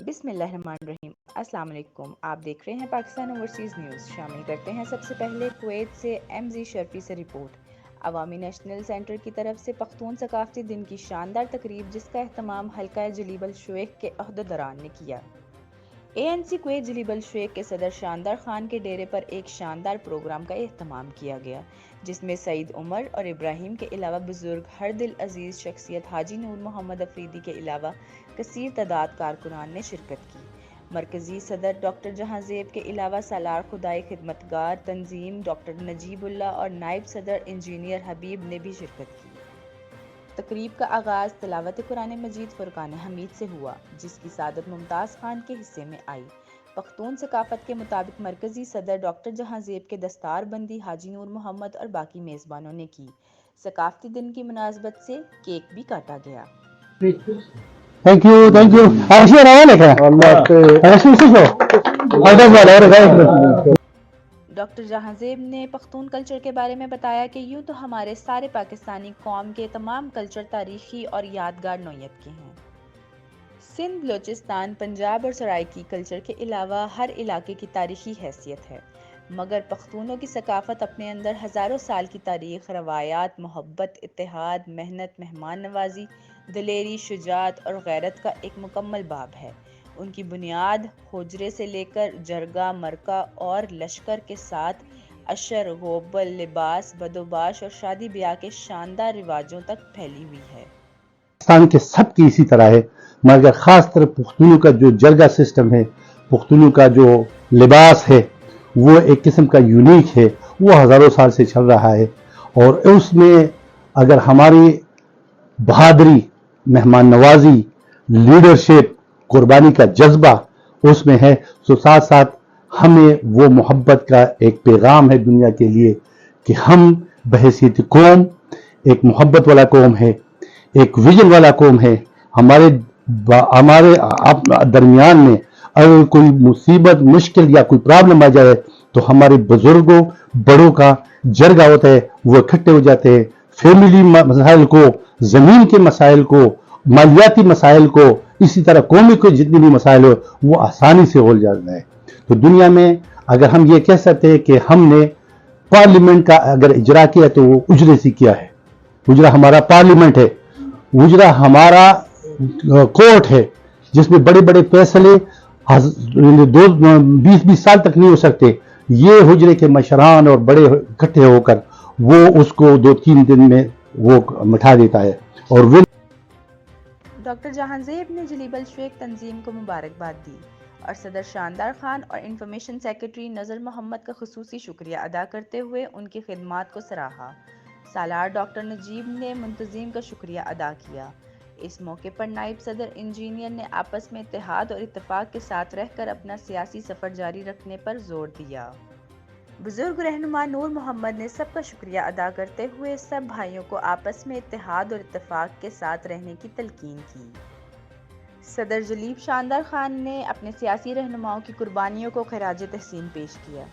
بسم اللہ الرحمن الرحیم۔ السلام علیکم، آپ دیکھ رہے ہیں پاکستان اوورسیز نیوز۔ شامل کرتے ہیں سب سے پہلے کویت سے MZ شرفی سے رپورٹ۔ عوامی نیشنل سینٹر کی طرف سے پختون ثقافتی دن کی شاندار تقریب جس کا اہتمام حلقہ جلیب الشیخ کے عہدیداران نے کیا۔ ANC کویت جلیب الشیخ کے صدر شاندار خان کے ڈیرے پر ایک شاندار پروگرام کا اہتمام کیا گیا جس میں سعید عمر اور ابراہیم کے علاوہ بزرگ ہر دل عزیز شخصیت حاجی نور محمد افریدی کے علاوہ کثیر تعداد کارکنان نے شرکت کی۔ مرکزی صدر ڈاکٹر جہاں زیب کے علاوہ سالار خدائے خدمتگار تنظیم ڈاکٹر نجیب اللہ اور نائب صدر انجینئر حبیب نے بھی شرکت کی۔ تقریب کا آغاز تلاوت قرآن مجید فرقان حمید سے ہوا جس کی سعادت ممتاز خان کے حصے میں آئی۔ پختون ثقافت کے مطابق مرکزی صدر ڈاکٹر جہاں زیب کے دستار بندی حاجی نور محمد اور باقی میزبانوں نے کی۔ ثقافتی دن کی مناسبت سے کیک بھی کاٹا گیا۔ Thank you. ڈاکٹر جہاں زیب نے پختون کلچر کے بارے میں بتایا کہ یوں تو ہمارے سارے پاکستانی قوم کے تمام کلچر تاریخی اور یادگار نوعیت کے ہیں۔ سندھ، بلوچستان، پنجاب اور سرائکی کلچر کے علاوہ ہر علاقے کی تاریخی حیثیت ہے، مگر پختونوں کی ثقافت اپنے اندر ہزاروں سال کی تاریخ، روایات، محبت، اتحاد، محنت، مہمان نوازی، دلیری، شجاعت اور غیرت کا ایک مکمل باب ہے۔ ان کی بنیاد حجرے سے لے کر جرگہ، مرکہ اور لشکر کے ساتھ عشر، غوبل، لباس، بدوباش اور شادی بیاہ کے شاندار رواجوں تک پھیلی ہوئی ہے۔ پاکستان کے سب کی اسی طرح ہے، مگر خاص طرح پختونوں کا جو جرگہ سسٹم ہے، پختونوں کا جو لباس ہے وہ ایک قسم کا یونیک ہے، وہ ہزاروں سال سے چل رہا ہے، اور اس میں اگر ہماری بہادری، مہمان نوازی، لیڈرشپ، قربانی کا جذبہ اس میں ہے، تو ساتھ ساتھ ہمیں وہ محبت کا ایک پیغام ہے دنیا کے لیے کہ ہم بحیثیت قوم ایک محبت والا قوم ہے، ایک ویژن والا قوم ہے۔ ہمارے درمیان میں اگر کوئی مصیبت، مشکل یا کوئی پرابلم آ جائے تو ہمارے بزرگوں، بڑوں کا جرگہ ہوتا ہے، وہ اکٹھے ہو جاتے ہیں، فیملی مسائل کو، زمین کے مسائل کو، مالیاتی مسائل کو، اسی طرح قومی کو جتنے بھی مسائل ہو وہ آسانی سے ہو جاتا ہے۔ تو دنیا میں اگر ہم یہ کہہ سکتے ہیں کہ ہم نے پارلیمنٹ کا اگر اجرا کیا تو وہ اجرے سے کیا ہے۔ اجرا ہمارا پارلیمنٹ ہے، اجرا ہمارا کورٹ ہے جس میں بڑے بڑے فیصلے 20 سال تک نہیں ہو سکتے۔ یہ حجرے کے مشران اور بڑے اکٹھے ہو کر وہ اس کو 2-3 دن میں وہ مٹھا دیتا ہے۔ اور ڈاکٹر جہاں زیب نے جلیب الشیخ تنظیم کو مبارکباد دی اور صدر شاندار خان اور انفارمیشن سیکرٹری نذر محمد کا خصوصی شکریہ ادا کرتے ہوئے ان کی خدمات کو سراہا۔ سالار ڈاکٹر نجیب نے منتظم کا شکریہ ادا کیا۔ اس موقع پر نائب صدر انجینئر نے آپس میں اتحاد اور اتفاق کے ساتھ رہ کر اپنا سیاسی سفر جاری رکھنے پر زور دیا۔ بزرگ رہنما نور محمد نے سب کا شکریہ ادا کرتے ہوئے سب بھائیوں کو آپس میں اتحاد اور اتفاق کے ساتھ رہنے کی تلقین کی۔ صدر جلیب شاندار خان نے اپنے سیاسی رہنماؤں کی قربانیوں کو خراج تحسین پیش کیا۔